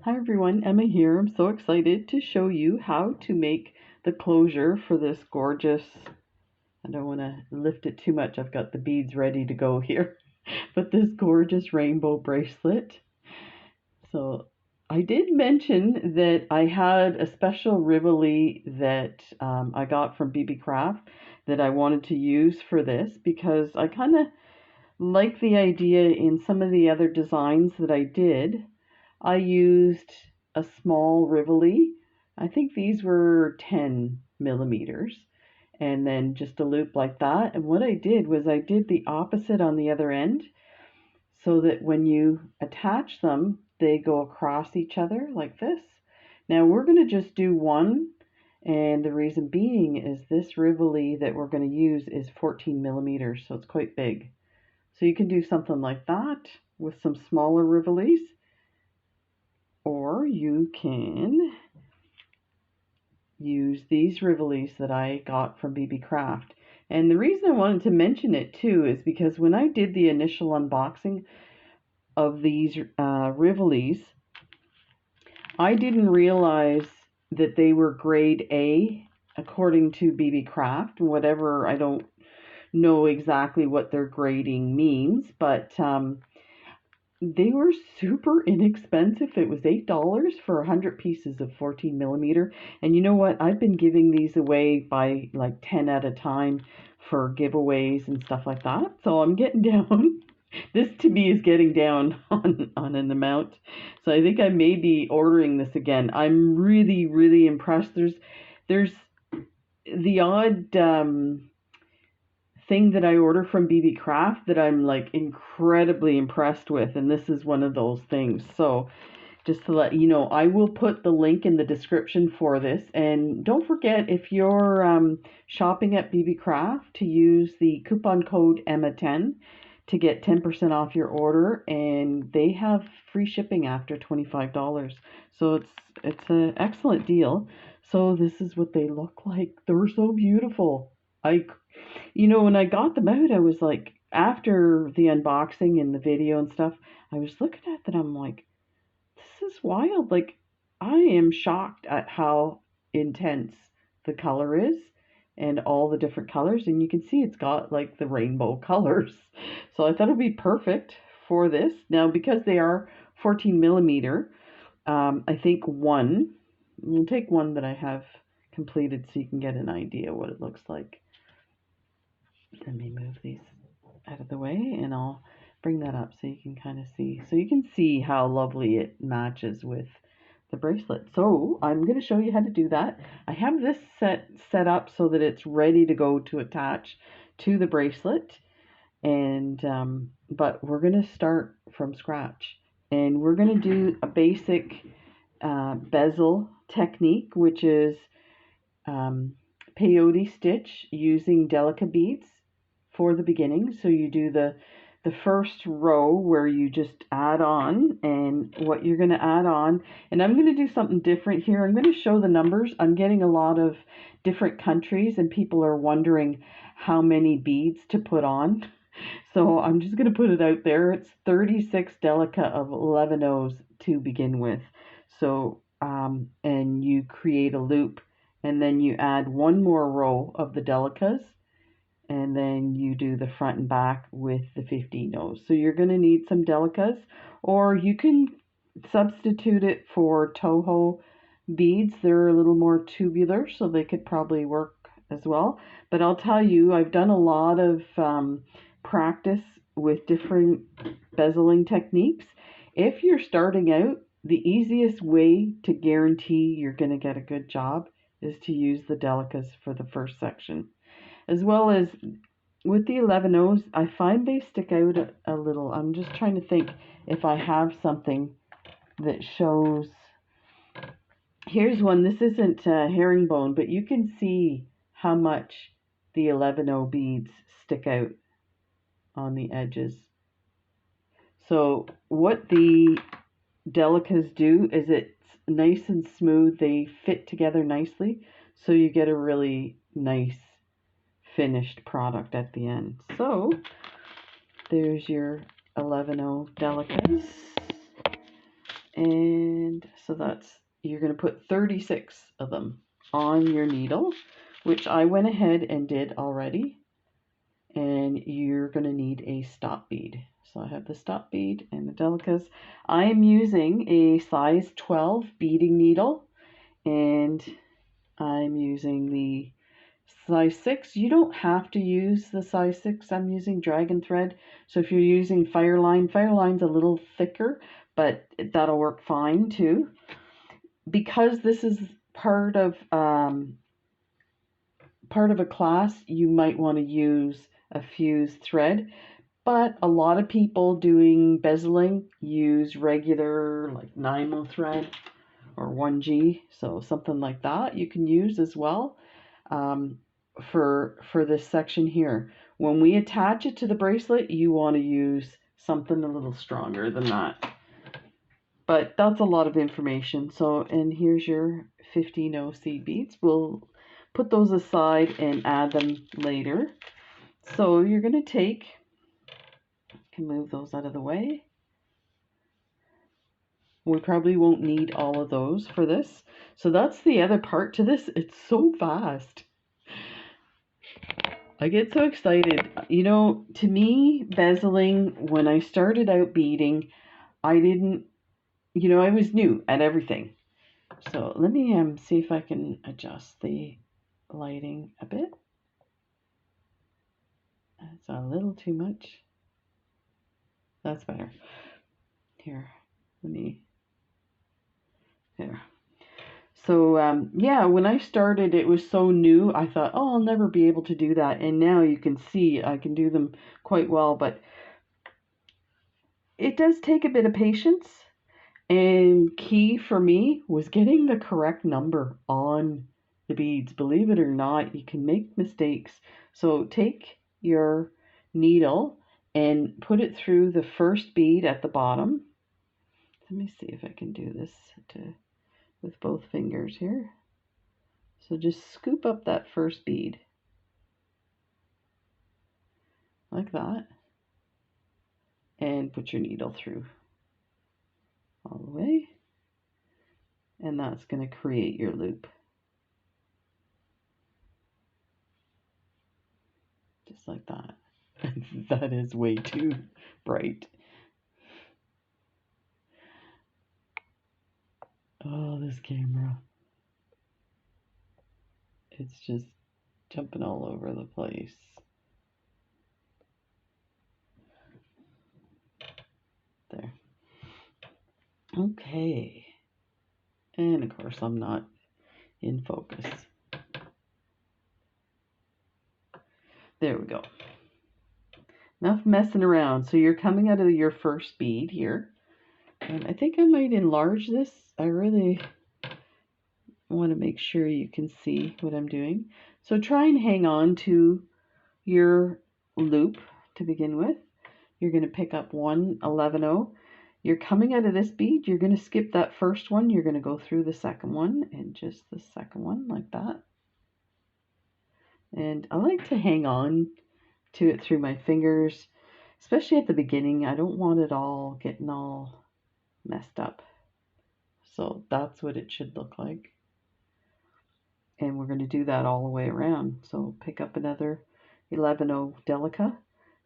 Hi everyone, Emma here. I'm so excited to show you how to make the closure for this gorgeous, I don't want to lift it too much, I've got the beads ready to go here, but this gorgeous rainbow bracelet. So I did mention that I had a special Rivoli that I got from Beebeecraft that I wanted to use for this because I kind of like the idea in some of the other designs that I did. I used a small Rivoli. I think these were 10 millimeters, and then just a loop like that. And what I did was I did the opposite on the other end so that when you attach them, they go across each other like this. Now we're going to just do one, and the reason being is this Rivoli that we're going to use is 14 millimeters, so it's quite big. So you can do something like that with some smaller Rivolis, or you can use these Rivolis that I got from Beebeecraft. And the reason I wanted to mention it too is because when I did the initial unboxing of these Rivolis, I didn't realize that they were grade A according to Beebeecraft. Whatever, I don't know exactly what their grading means, but they were super inexpensive. It was $8 for 100 pieces of 14 millimeter. And you know what? I've been giving these away by like 10 at a time for giveaways and stuff like that. So I'm getting down. This to me is getting down on an amount. So I think I may be ordering this again. I'm really, really impressed. There's the odd thing that I order from Beebeecraft that I'm like incredibly impressed with, and this is one of those things. So just to let you know, I will put the link in the description for this, and don't forget, if you're shopping at Beebeecraft, to use the coupon code Emma10 to get 10% off your order, and they have free shipping after $25. So it's an excellent deal. So this is what they look like. They're so beautiful. When I got them out, I was like, after the unboxing and the video and stuff, I was looking at them, I'm like, this is wild. Like, I am shocked at how intense the color is and all the different colors. And you can see it's got like the rainbow colors. So I thought it'd be perfect for this. Now, because they are 14 millimeter, I think we'll take one that I have completed so you can get an idea what it looks like. Let me move these out of the way and I'll bring that up so you can kind of see. So you can see how lovely it matches with the bracelet. So I'm going to show you how to do that. I have this set up so that it's ready to go to attach to the bracelet. And but we're going to start from scratch. And we're going to do a basic bezel technique, which is peyote stitch using delica beads for the beginning. So you do the first row where you just add on, and what you're going to add on, and I'm going to do something different here. I'm going to show the numbers. I'm getting a lot of different countries and people are wondering how many beads to put on. So I'm just going to put it out there. It's 36 delica of 11 O's to begin with. So and you create a loop, and then you add one more row of the delicas, and then you do the front and back with the 15 O's. So you're going to need some delicas, or you can substitute it for Toho beads. They're a little more tubular, so they could probably work as well. But I'll tell you, I've done a lot of practice with different bezeling techniques. If you're starting out, the easiest way to guarantee you're going to get a good job is to use the delicas for the first section. As well as with the 11 O's, I find they stick out a little. I'm just trying to think if I have something that shows. Here's one. This isn't herringbone, but you can see how much the 11 O beads stick out on the edges. So what the delicas do is it's nice and smooth. They fit together nicely, so you get a really nice finished product at the end. So there's your 11 O delicas, and So you're going to put 36 of them on your needle, which I went ahead and did already. And you're going to need a stop bead. So I have the stop bead and the delicas. I am using a size 12 beading needle, and I'm using the size 6. You don't have to use the size 6. I'm using dragon thread. So if you're using Fireline's a little thicker, but that'll work fine too. Because this is part of a class, you might want to use a fused thread, but a lot of people doing bezeling use regular like Nymo thread or 1G, so something like that you can use as well for this section here. When we attach it to the bracelet, you want to use something a little stronger than that. But that's a lot of information. So, and here's your 15 OC beads. We'll put those aside and add them later. So you're going to take, can move those out of the way. We probably won't need all of those for this. So that's the other part to this. It's so fast. I get so excited. You know, to me, bezeling, when I started out beading, I didn't, you know, I was new at everything. So let me see if I can adjust the lighting a bit. That's a little too much. That's better. Here, let me, there. So yeah, when I started, it was so new. I thought, oh, I'll never be able to do that. And now you can see I can do them quite well, but it does take a bit of patience. And key for me was getting the correct number on the beads. Believe it or not, you can make mistakes. So take your needle and put it through the first bead at the bottom. Let me see if I can do this with both fingers here. So just scoop up that first bead like that and put your needle through all the way, and that's going to create your loop. Just like that. That is way too bright. Oh, this camera. It's just jumping all over the place. There. Okay. And of course I'm not in focus. There we go. Enough messing around. So you're coming out of your first bead here. And I think I might enlarge this. I really want to make sure you can see what I'm doing. So try and hang on to your loop to begin with. You're going to pick up 1 11-0. You're coming out of this bead. You're going to skip that first one. You're going to go through the second one and just the second one like that. And I like to hang on to it through my fingers, especially at the beginning. I don't want it all getting all messed up. So that's what it should look like. And we're going to do that all the way around. So pick up another 11-0 delica.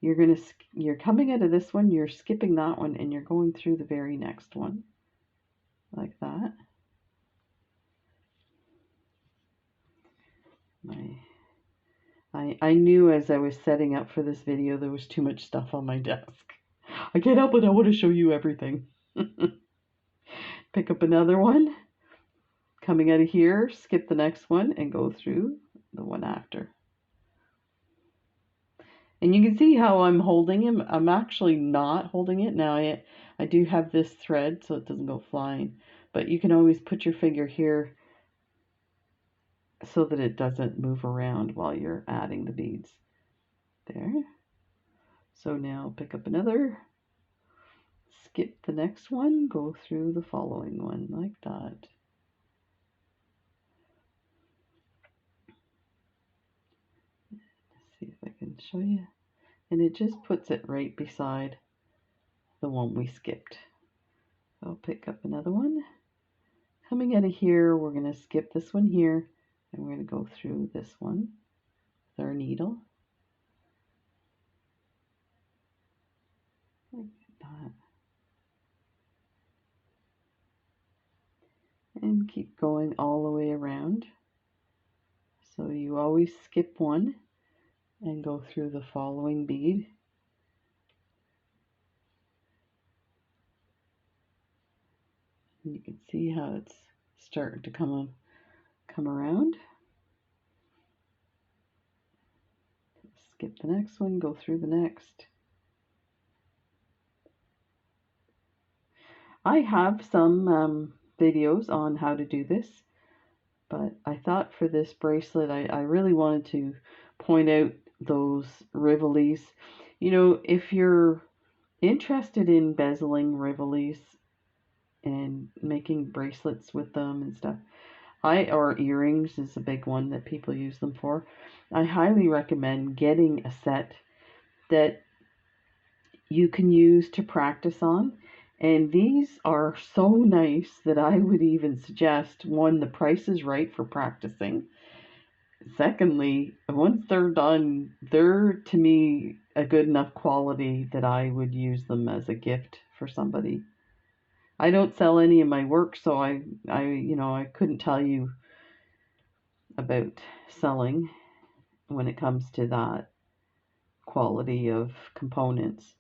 You're coming out of this one, you're skipping that one, and you're going through the very next one like that. I knew as I was setting up for this video there was too much stuff on my desk. I can't help it, I want to show you everything. Pick up another one. Coming out of here, skip the next one and go through the one after. And you can see how I'm holding him. I'm actually not holding it. Now I do have this thread so it doesn't go flying. But you can always put your finger here so that it doesn't move around while you're adding the beads. There. So now pick up another. Skip the next one. Go through the following one like that. Let's see if I can show you. And it just puts it right beside the one we skipped. I'll pick up another one. Coming out of here, we're going to skip this one here, and we're going to go through this one with our needle. Like that. And keep going all the way around. So you always skip one and go through the following bead. And you can see how it's starting to come around. Skip the next one, go through the next. I have some videos on how to do this, but I thought for this bracelet I really wanted to point out those Rivolis. You know, if you're interested in bezeling Rivolis and making bracelets with them and stuff, or earrings is a big one that people use them for, I highly recommend getting a set that you can use to practice on. And these are so nice that I would even suggest, one, the price is right for practicing. Secondly, once they're done, they're to me a good enough quality that I would use them as a gift for somebody. I don't sell any of my work, so I couldn't tell you about selling when it comes to that quality of components,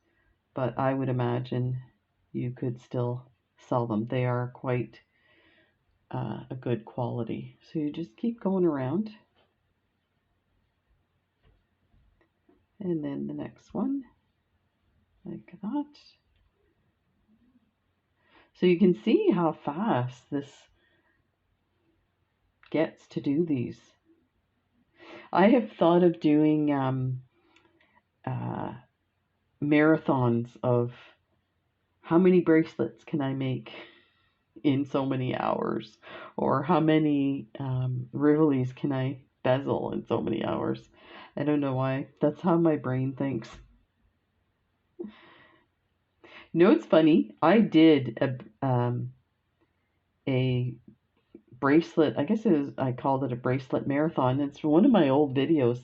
but I would imagine you could still sell them. They are quite a good quality. So you just keep going around. And then the next one, like that. So you can see how fast this gets to do these. I have thought of doing marathons of how many bracelets can I make in so many hours, or how many Rivolis can I bezel in so many hours. I don't know why. That's how my brain thinks. You know, it's funny. I did a bracelet. I guess I called it a bracelet marathon. It's one of my old videos.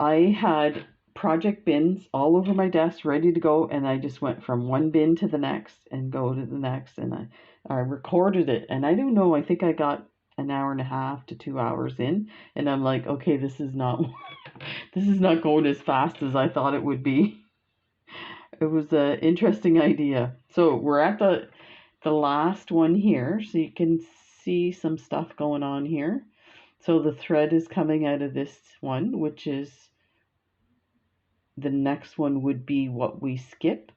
I had project bins all over my desk ready to go, and I just went from one bin to the next and go to the next, and I recorded it, and I don't know, I think I got an hour and a half to 2 hours in, and I'm like, okay, this is not this is not going as fast as I thought it would be. It was an interesting idea. So we're at the last one here, so you can see some stuff going on here. So the thread is coming out of this one, which is the next one would be what we skip,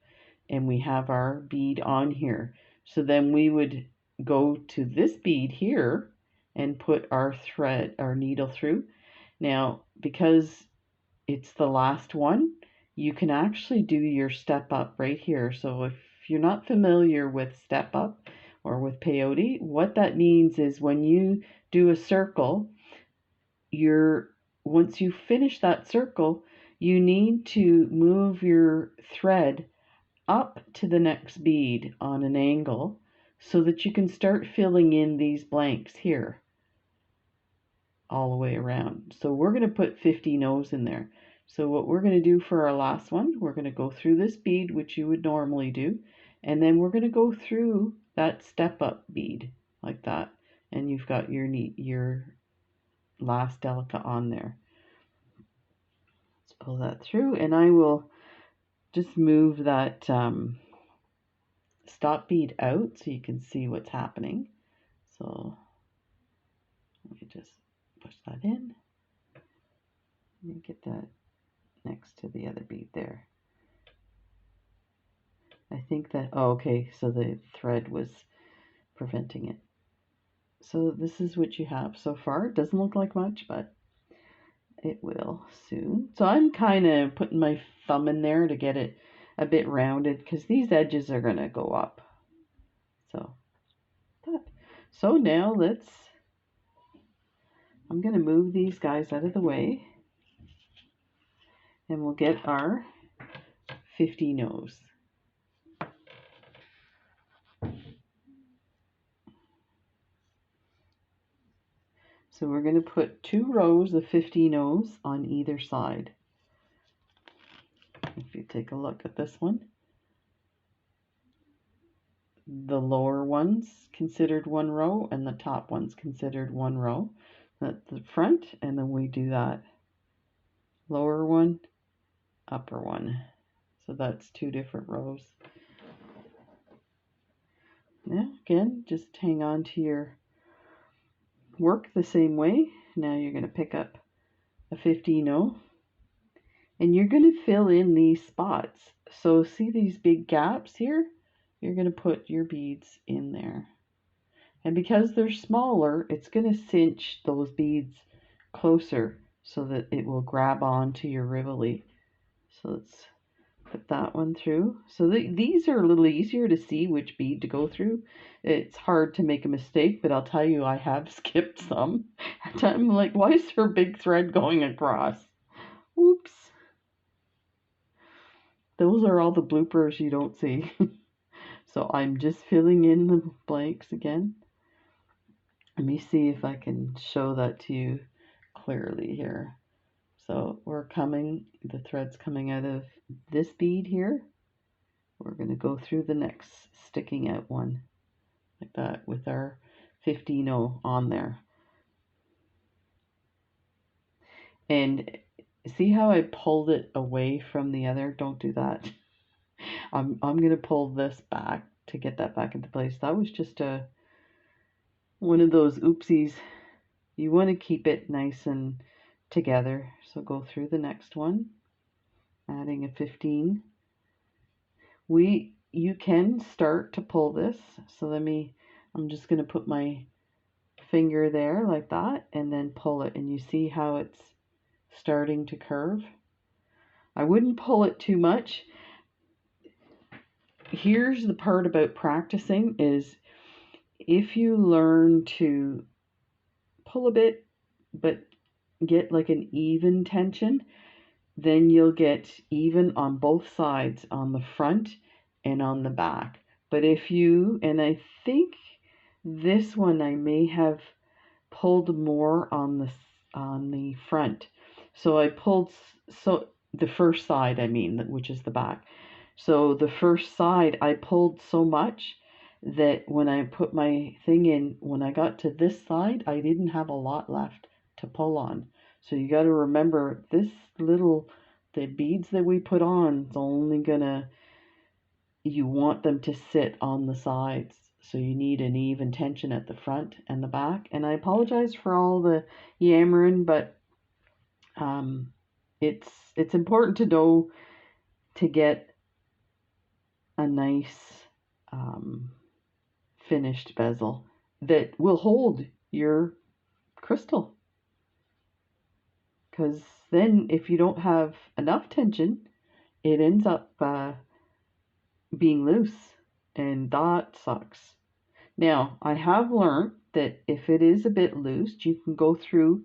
and we have our bead on here. So then we would go to this bead here and put our thread, our needle through. Now, because it's the last one, you can actually do your step up right here. So if you're not familiar with step up or with peyote, what that means is when you do a circle, once you finish that circle, you need to move your thread up to the next bead on an angle so that you can start filling in these blanks here all the way around. So we're going to put 50 no's in there. So what we're going to do for our last one, we're going to go through this bead, which you would normally do, and then we're going to go through that step up bead like that, and you've got your last delicate on there. Let's pull that through, and I will just move that stop bead out so you can see what's happening. So let me just push that in and get that next to the other bead there. I think that, oh, okay, so the thread was preventing it. So this is what you have so far. It doesn't look like much, but it will soon. So I'm kind of putting my thumb in there to get it a bit rounded because these edges are going to go up. So now I'm going to move these guys out of the way, and we'll get our 50 no's. So we're going to put 2 rows of 15 O's on either side. If you take a look at this one, the lower one's considered 1 row and the top one's considered 1 row. That's the front, and then we do that lower one, upper one. So that's 2 different rows. Now again, just hang on to your work the same way. Now you're going to pick up a 15-0 and you're going to fill in these spots. So see these big gaps here? You're going to put your beads in there. And because they're smaller, it's going to cinch those beads closer so that it will grab onto your Rivoli. So let's put that one through. So these are a little easier to see which bead to go through. It's hard to make a mistake, but I'll tell you, I have skipped some. I'm like, why is there a big thread going across? Oops. Those are all the bloopers you don't see. So I'm just filling in the blanks again. Let me see if I can show that to you clearly here. So the thread's coming out of this bead here. We're going to go through the next sticking out one like that with our 15-0 on there. And see how I pulled it away from the other? Don't do that. I'm going to pull this back to get that back into place. That was just one of those oopsies. You want to keep it nice and together. So go through the next one, adding a 15. You can start to pull this. So I'm just going to put my finger there like that and then pull it, and you see how it's starting to curve. I wouldn't pull it too much. Here's the part about practicing is if you learn to pull a bit but get like an even tension, then you'll get even on both sides, on the front and on the back. But and I think this one I may have pulled more on the front. So I pulled, so the first side, I mean, which is the back. So the first side I pulled so much that when I put my thing in, when I got to this side, I didn't have a lot left to pull on. So you got to remember the beads that we put on, it's only you want them to sit on the sides. So you need an even tension at the front and the back. And I apologize for all the yammering, but it's important to know to get a nice finished bezel that will hold your crystal. Because then if you don't have enough tension, it ends up being loose, and that sucks. Now, I have learned that if it is a bit loose, you can go through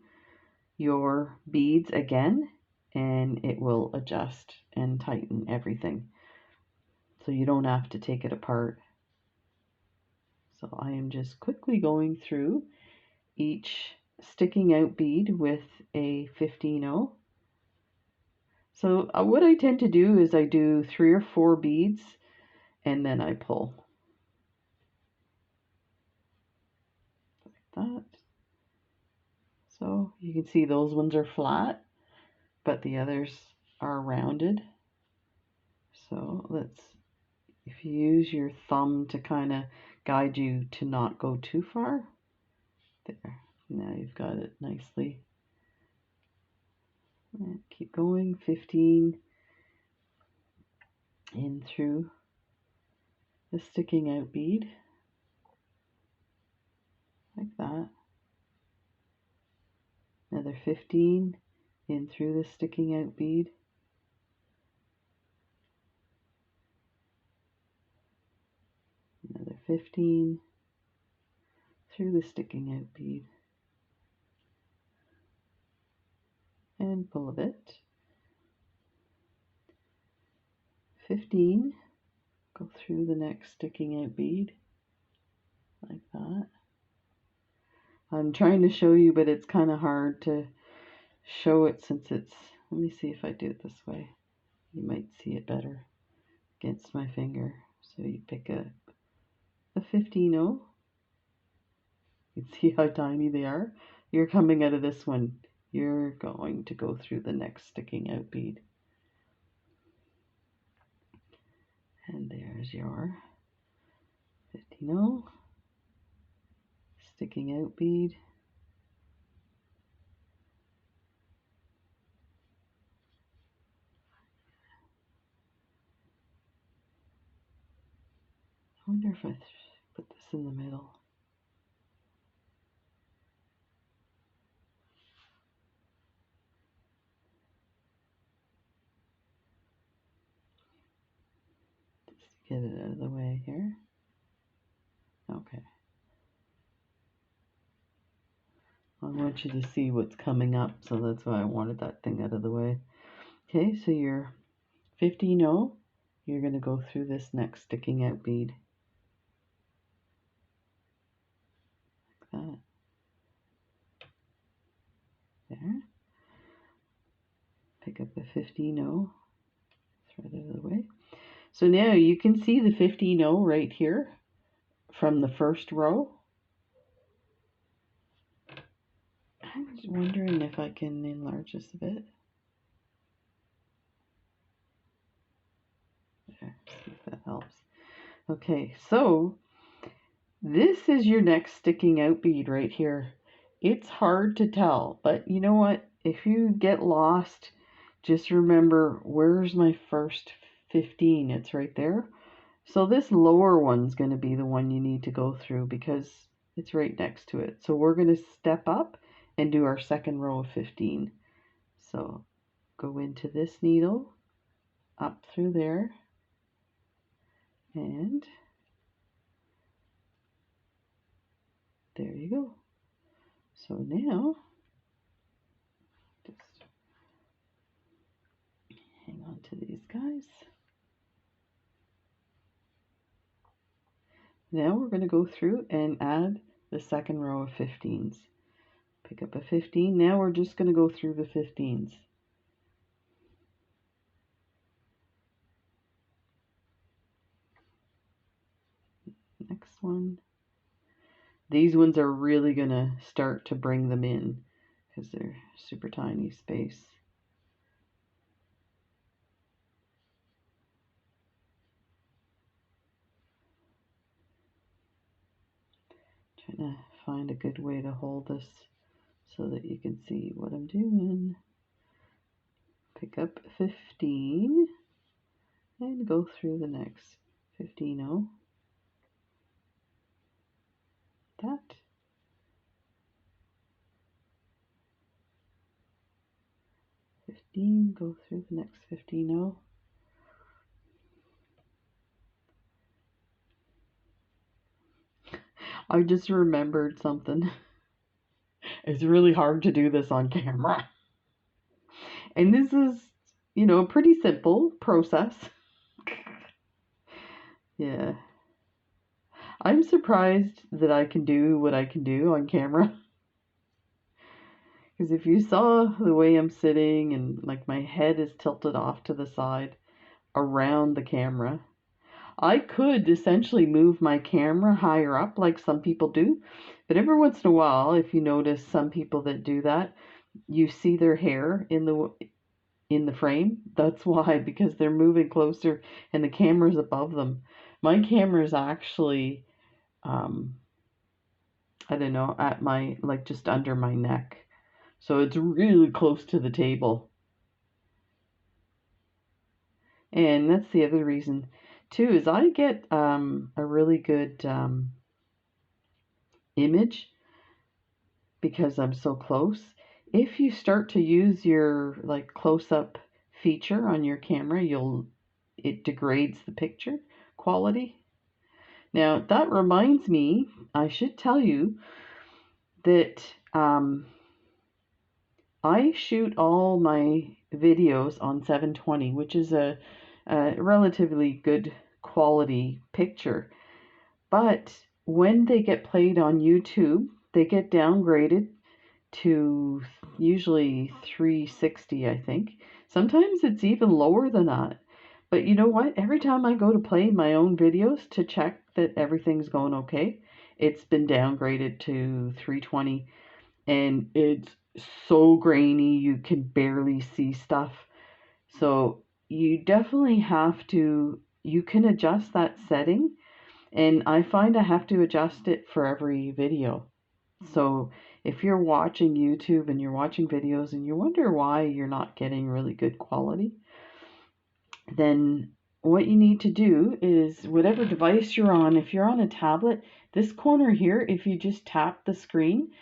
your beads again and it will adjust and tighten everything. So you don't have to take it apart. So I am just quickly going through each sticking out bead with a 15-0. So what I tend to do is I do 3 or 4 beads and then I pull. That. So you can see those ones are flat, but the others are rounded. So if you use your thumb to kind of guide you to not go too far, there, now you've got it nicely. And keep going, 15 in through the sticking out bead, like that. Another 15 in through the sticking out bead. Another 15 through the sticking out bead. And pull a bit. 15, go through the next sticking out bead, like that. I'm trying to show you, but it's kind of hard to show it since it's, let me see if I do it this way. You might see it better against my finger. So you pick a 15-0. You can see how tiny they are. You're coming out of this one. You're going to go through the next sticking out bead. And there's your 15-0 sticking out bead. I wonder if I put this in the middle. Just get it out of the way here. Okay. I want you to see what's coming up, so that's why I wanted that thing out of the way. Okay, so your 15-0, you're going to go through this next sticking out bead. Like that. There. Pick up the 15-0, thread it out of the way. So now you can see the 15-0 right here from the first row. I'm just wondering if I can enlarge this a bit. There, see if that helps. Okay, so this is your next sticking out bead right here. It's hard to tell, but you know what? If you get lost, just remember, where's my first 15? It's right there. So this lower one's going to be the one you need to go through because it's right next to it. So we're going to step up and do our second row of 15. So go into this needle, up through there, and there you go. So now, just hang on to these guys. Now we're going to go through and add the second row of 15s. Pick up a 15. Now we're just going to go through the 15s. Next one. These ones are really going to start to bring them in because they're super tiny space. Trying to find a good way to hold this so that you can see what I'm doing. Pick up 15 and go through the next 15-0. That. Go through the next 15-0. I just remembered something. It's really hard to do this on camera. And this is, you know, a pretty simple process. Yeah. I'm surprised that I can do what I can do on camera. Because if you saw the way I'm sitting and like my head is tilted off to the side around the camera, I could essentially move my camera higher up like some people do. But every once in a while, if you notice some people that do that, you see their hair in the frame. That's why, because they're moving closer and the camera's above them. My camera is actually, I don't know, at my, like just under my neck. So it's really close to the table. And that's the other reason too, is I get a really good image because I'm so close. If you start to use your like close-up feature on your camera, it degrades the picture quality. Now that reminds me, I should tell you that I shoot all my videos on 720, which is a relatively good quality picture. But when they get played on YouTube, they get downgraded to usually 360, I think. Sometimes it's even lower than that. But you know what? Every time I go to play my own videos to check that everything's going okay, it's been downgraded to 320, and it's so grainy you can barely see stuff. So you definitely have to, you can adjust that setting, and I find I have to adjust it for every video. So if you're watching YouTube and you're watching videos and you wonder why you're not getting really good quality, then what you need to do is whatever device you're on, if you're on a tablet, this corner here, if you just tap the screen,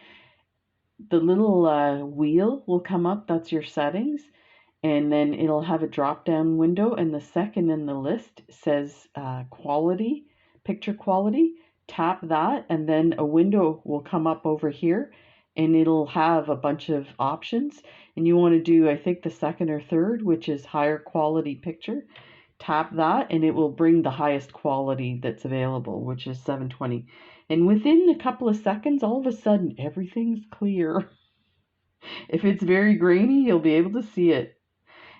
the little wheel will come up, that's your settings, and then it'll have a drop down window, and the second in the list says quality, picture quality. Tap that, and then a window will come up over here, and it'll have a bunch of options, and you want to do, I think, the second or third, which is higher quality picture. Tap that and it will bring the highest quality that's available, which is 720. And within a couple of seconds, all of a sudden, everything's clear. If it's very grainy, you'll be able to see it.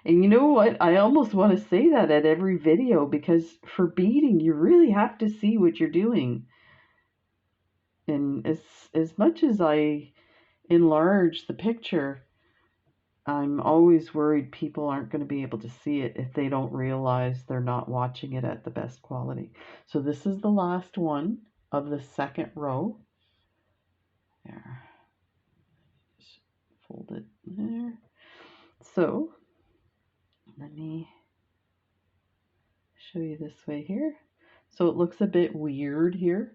And you know what? I almost want to say that at every video, because for beading, you really have to see what you're doing. And as much as I enlarge the picture, I'm always worried people aren't going to be able to see it if they don't realize they're not watching it at the best quality. So this is the last one of the second row. There. Just fold it there. So let me show you this way here. So it looks a bit weird here.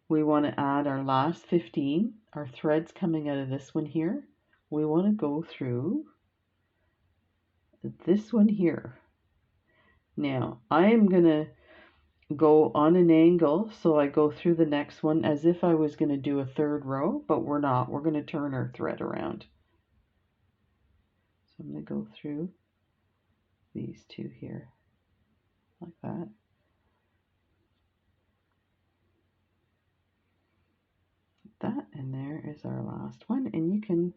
We want to add our last 15. Our thread's coming out of this one here. We want to go through this one here. Now I am going to go on an angle, so I go through the next one as if I was going to do a third row, but we're not. We're going to turn our thread around. So I'm going to go through these two here, like that. That, and there is our last one. And you can,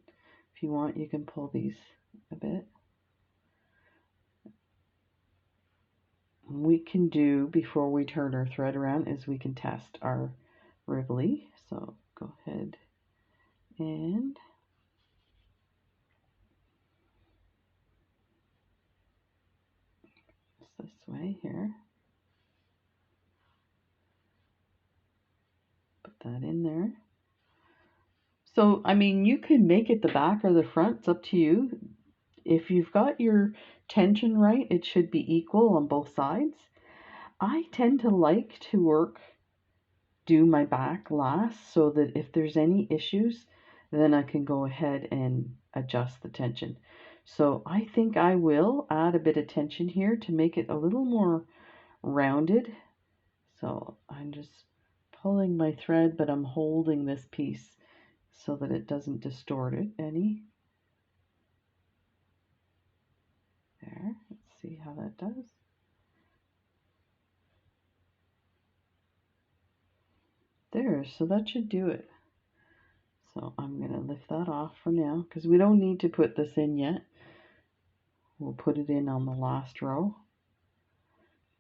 if you want, you can pull these a bit. We can do, before we turn our thread around, is we can test our Rivoli. So go ahead and it's this way here. Put that in there. So, I mean, you can make it the back or the front. It's up to you. If you've got your tension right, it should be equal on both sides. I tend to like to do my back last, so that if there's any issues, then I can go ahead and adjust the tension. So I think I will add a bit of tension here to make it a little more rounded. So I'm just pulling my thread, but I'm holding this piece so that it doesn't distort it any. There, let's see how that does. There, so that should do it. So I'm going to lift that off for now, because we don't need to put this in yet. We'll put it in on the last row.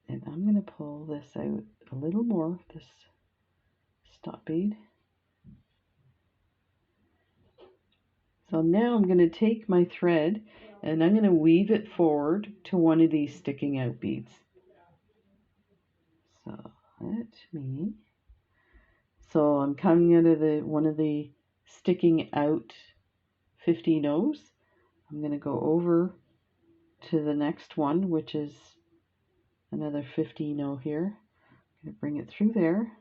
And I'm going to pull this out a little more, this stop bead. So now I'm going to take my thread and I'm going to weave it forward to one of these sticking out beads. So let me. So I'm coming out of one of the sticking out 15 O's. I'm going to go over to the next one, which is another 15 O here. I'm going to bring it through there.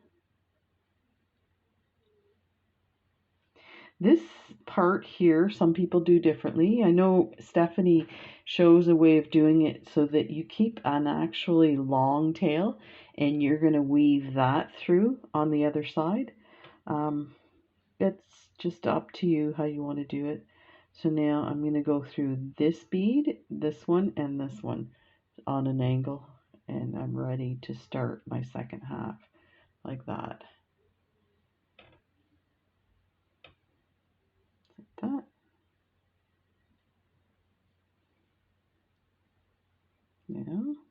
This part here, some people do differently. I know Stephanie shows a way of doing it so that you keep an actually long tail and you're going to weave that through on the other side. It's just up to you how you want to do it. So now I'm going to go through this bead, this one, and this one on an angle, and I'm ready to start my second half like that. Yeah.